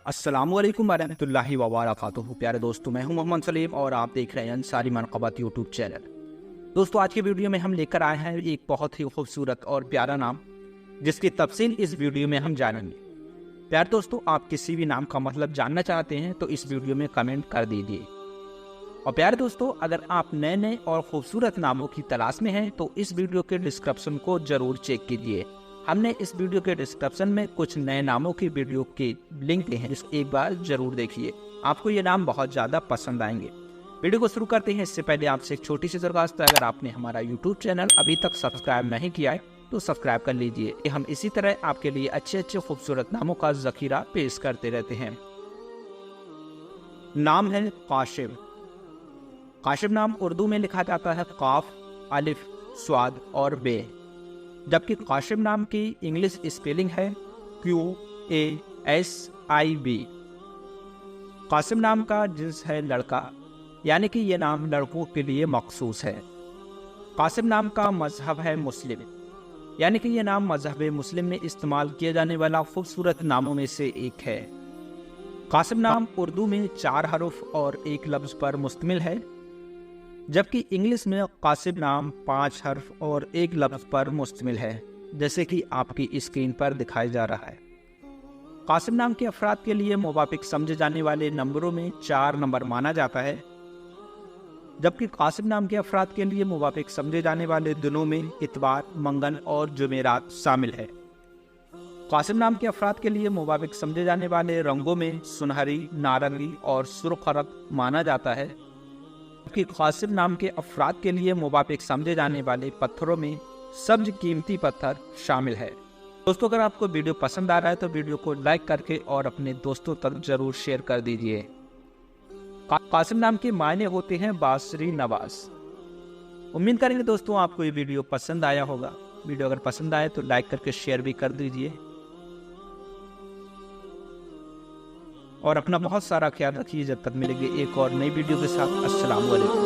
अस्सलामुअलैकुम वरहमतुल्लाहि वबरकातुहू। प्यारे दोस्तों, मैं हूं मोहम्मद सलीम और आप देख रहे हैं अंसारी मनक़बत यूट्यूब चैनल। दोस्तों, आज की वीडियो में हम लेकर आए हैं एक बहुत ही खूबसूरत और प्यारा नाम, जिसकी तफसील इस वीडियो में हम जानेंगे। प्यारे दोस्तों, आप किसी भी नाम का मतलब जानना चाहते हैं तो इस वीडियो में कमेंट कर दीजिए। और प्यारे दोस्तों, अगर आप नए नए और खूबसूरत नामों की तलाश में हैं तो इस वीडियो के डिस्क्रिप्शन को ज़रूर चेक कीजिए। हमने इस वीडियो के डिस्क्रिप्शन में कुछ नए नामों की वीडियो के लिंक दिए हैं, जिसको एक बार जरूर देखिए। आपको ये नाम बहुत ज़्यादा पसंद आएंगे। वीडियो को शुरू करते हैं इससे पहले आपसे एक छोटी सी दरख्वास्त है, अगर आपने हमारा यूट्यूब चैनल अभी तक सब्सक्राइब नहीं किया है तो सब्सक्राइब कर लीजिए। हम इसी तरह आपके लिए अच्छे अच्छे खूबसूरत नामों का ज़खीरा पेश करते रहते हैं। नाम है काशिम। काशिम नाम उर्दू में लिखा जाता है काफ, अलिफ, स्वाद और बे, जबकि काशिम नाम की इंग्लिश स्पेलिंग है QASIB। कासिम नाम का जिन्स है लड़का, यानी कि ये नाम लड़कों के लिए मखसूस है। कासिम नाम का मजहब है मुस्लिम, यानी कि ये नाम मजहब मुस्लिम में इस्तेमाल किया जाने वाला खूबसूरत नामों में से एक है। कासिम नाम उर्दू में 4 हरुफ और 1 लफ्ज़ पर मुश्तमिल है, जबकि इंग्लिश में कासिम नाम 5 हर्फ और 1 लफ्ज़ पर मुश्तमिल है, जैसे कि आपकी स्क्रीन पर दिखाया जा रहा है। कासिम नाम के अफराद के लिए मुवाफिक समझे जाने वाले नंबरों में 4 नंबर माना जाता है, जबकि कासिम नाम के अफराद के लिए मुवाफिक समझे जाने वाले दिनों में इतवार, मंगल और जुमेरात शामिल है। कासिम नाम के अफराद के लिए मुवाफिक समझे जाने वाले रंगों में सुनहरी, नारंगी और सुर्ख रंग माना जाता है, कि कासिम नाम के अफराद के लिए मुवाफिक समझे जाने वाले पत्थरों में सब्ज कीमती पत्थर शामिल है। दोस्तों, अगर आपको वीडियो पसंद आ रहा है तो वीडियो को लाइक करके और अपने दोस्तों तक जरूर शेयर कर दीजिए। कासिम नाम के मायने होते हैं बासरी नवाज। उम्मीद करेंगे दोस्तों आपको ये वीडियो पसंद आया होगा। वीडियो अगर पसंद आए तो लाइक करके शेयर भी कर दीजिए और अपना बहुत सारा ख्याल रखिए। जब तक मिलेंगे एक और नई वीडियो के साथ। अस्सलाम वालेकुम।